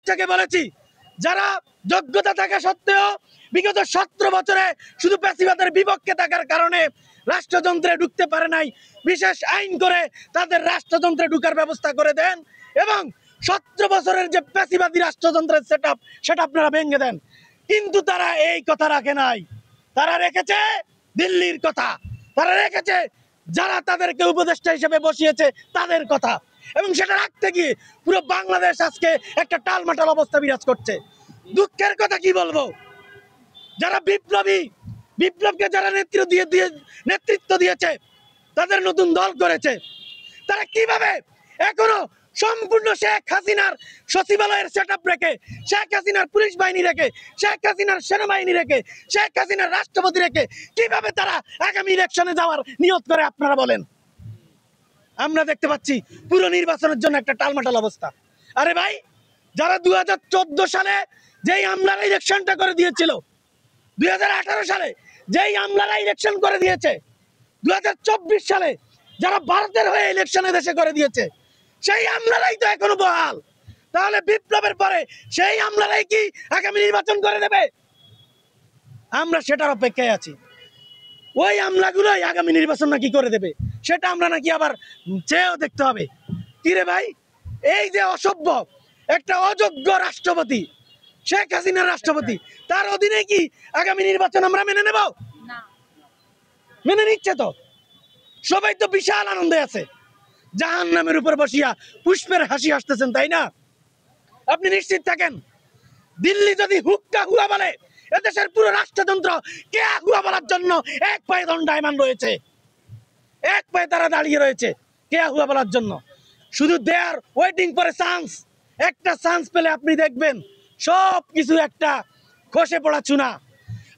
উপদেষ্টাকে বলেছি, যারা যোগ্যতা থাকা সত্ত্বেও বিগত 17 বছরে শুধু ফ্যাসিবাদের বিপক্ষে থাকার কারণে রাষ্ট্রযন্ত্রে ঢুকতে পারে নাই, বিশেষ আইন করে তাদের রাষ্ট্রযন্ত্রে ঢুকার ব্যবস্থা করে দেন এবং 17 বছরের যে ফ্যাসিবাদী রাষ্ট্রযন্ত্রের সেটা আপনারা ভেঙে দেন। কিন্তু তারা এই কথা রাখে নাই, তারা রেখেছে দিল্লির কথা, তারা রেখেছে যারা তাদেরকে উপদেষ্টা হিসেবে বসিয়েছে তাদের কথা, এবং সেটা রাখতে গিয়ে পুরো বাংলাদেশ আজকে একটা টালমাটাল অবস্থা বিরাজ করছে। দুঃখের কথা কি বলবো, যারা বিপ্লবকে যারা নেতৃত্ব দিয়েছে, তাদের নতুন দল করেছে, তারা কিভাবে এখনো সম্পূর্ণ শেখ হাসিনার সচিবালয়ের সেটআপ রেখে, শেখ হাসিনার পুলিশ বাহিনী রেখে, শেখ হাসিনার সেনাবাহিনী রেখে, শেখ হাসিনার রাষ্ট্রপতি রেখে কিভাবে তারা আগামী ইলেকশনে যাওয়ার নিয়ত করে আপনারা বলেন। আমরা দেখতে পাচ্ছি পুরো নির্বাচনের জন্য একটা টালমাটাল অবস্থা। আরে ভাই, যারা 2014 সালে যেই আমলারা ইলেকশনটা করে দিয়েছিল, 2018 সালে যেই আমলারা ইলেকশন করে দিয়েছে, 2024 সালে যারা ভারতের হয়ে ইলেকশনে দেশে করে দিয়েছে, সেই আমলারাই তো এখনো বহাল। তাহলে বিপ্লবের পরে সেই আমলারাই কি আগামী নির্বাচন করে দেবে? আমরা সেটার অপেক্ষায় আছি। ওই আমলাগুলোই আগামী নির্বাচন নাকি করে দেবে, সেটা আমরা নাকি আবার চেয়েও দেখতে হবে। কিরে ভাই, এই যে অসভ্য একটা অযোগ্য রাষ্ট্রপতি, শেখ হাসিনার রাষ্ট্রপতি, তার অধীনে কি আগামী নির্বাচন আমরা মেনে নেব? মেনে নিচ্ছে তো সবাই, তো বিশাল আনন্দে আছে, জাহান্নামের উপর বসিয়া পুষ্পের হাসি হাসতেছেন, তাই না? আপনি নিশ্চিত থাকেন, দিল্লি যদি হুক্কা হুয়া বলে, এদেশের পুরো রাষ্ট্রযন্ত্র কে হুয়া বলার জন্য এক পায়ে দণ্ডায়মান রয়েছে, এক পায়ে তারা দাঁড়িয়ে রয়েছে কে হুয়া বলার জন্য। শুধু they are waiting for a chance. একটা চান্স পেলে আপনি দেখবেন সব কিছু একটা খসে পড়া চুনা।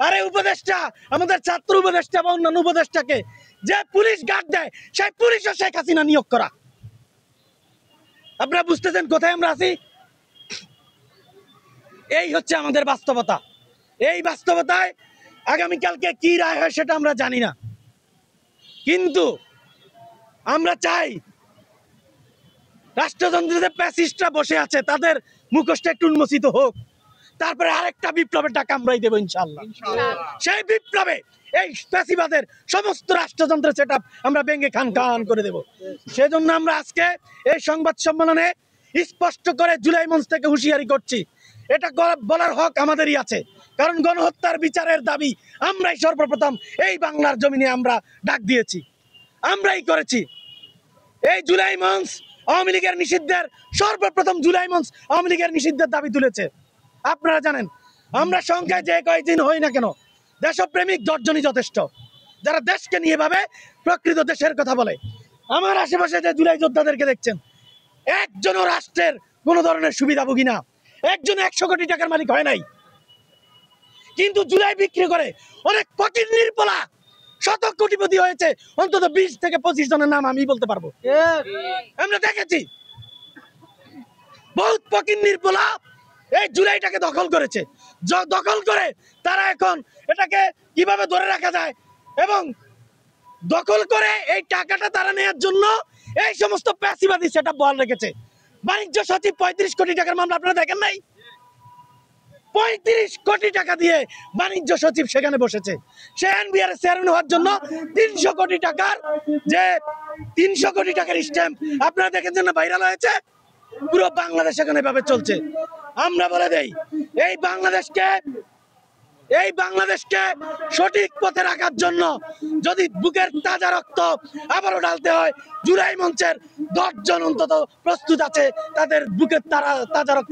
আরে উপদেষ্টা, আমাদের ছাত্র উপদেষ্টা বা অন্যান্য উপদেষ্টাকে যে পুলিশ গার্ড দেয়, সেই পুলিশও শেখ হাসিনা নিয়োগ করা। আপনারা বুঝতেছেন কোথায় আমরা আছি? এই হচ্ছে আমাদের বাস্তবতা। এই বাস্তবতায় আগামীকালকে কি রায় হয় সেটা আমরা জানি না, কিন্তু আমরা চাই রাষ্ট্রযন্ত্রে প্যাসিস্টরা বসে আছে তাদের মুখোশটা একটু উন্মোচিত হোক, তারপরে আরেকটা বিপ্লবের ডাক আমরাই দেবো ইনশাআল্লাহ। সেই বিপ্লবে এই ফ্যাসিবাদের সমস্ত রাষ্ট্রযন্ত্রের সেটআপ আমরা ভেঙে খান খান করে দেব। সেজন্য আমরা আজকে এই সংবাদ সম্মেলনে স্পষ্ট করে জুলাই মঞ্চ থেকে হুঁশিয়ারি করছি, এটা বলার হক আমাদেরই আছে, কারণ গণহত্যার বিচারের দাবি আমরাই সর্বপ্রথম এই বাংলার জমিনে আমরা ডাক দিয়েছি, আমরাই করেছি। এই জুলাই মঞ্চ আওয়ামী লীগের নিষিদ্ধের, সর্বপ্রথম জুলাই মঞ্চ আওয়ামী লীগের নিষিদ্ধের দাবি তুলেছে। আপনারা জানেন, আমরা সংখ্যায় যে কয়েকদিন হই না কেন, দেশপ্রেমিক 10 জনই যথেষ্ট, যারা দেশকে নিয়ে ভাবে, প্রকৃত দেশের কথা বলে। আমার আশেপাশে যে জুলাই যোদ্ধাদেরকে দেখছেন, একজনও রাষ্ট্রের কোন ধরনের সুবিধাভোগী না, একজন 100 কোটি টাকার মালিক হয় নাই, কিন্তু জুলাই বিক্রি করে অনেক ফকির নির্পলা শত কোটিপতি হয়েছে। অন্তত 20 থেকে 25 জনের নাম আমি বলতে পারবো। আমরা দেখেছি বহুত ফকির নির্পলা এই জুলাইটাকে দখল করেছে, দখল করে তারা এখন এটাকে কিভাবে ধরে রাখা যায় এবং দখল করে এই টাকাটা তারা নেওয়ার জন্য এই সমস্ত প্যাসিবাদী সেটআপ বহাল রেখেছে। বাণিজ্য সচিব 35 কোটি টাকার মামলা আপনারা দেখেন নাই? 35 কোটি টাকা দিয়ে বাণিজ্য সচিব সেখানে বসেছে। সে এনবিআর চেয়ারম্যান হওয়ার জন্য 300 কোটি টাকার যে 300 কোটি টাকার স্ট্যাম্প আপনারা দেখেছেন না, ভাইরাল হয়েছে। পুরো বাংলাদেশ এখানে এভাবে চলছে। আমরা বলে দেই, এই বাংলাদেশকে সঠিক পথে রাখার জন্য যদি বুকের তাজা রক্ত আবারও ঢালতে হয়, জুলাই মঞ্চের 10 জন অন্তত প্রস্তুত আছে তাদের বুকের তাজা রক্ত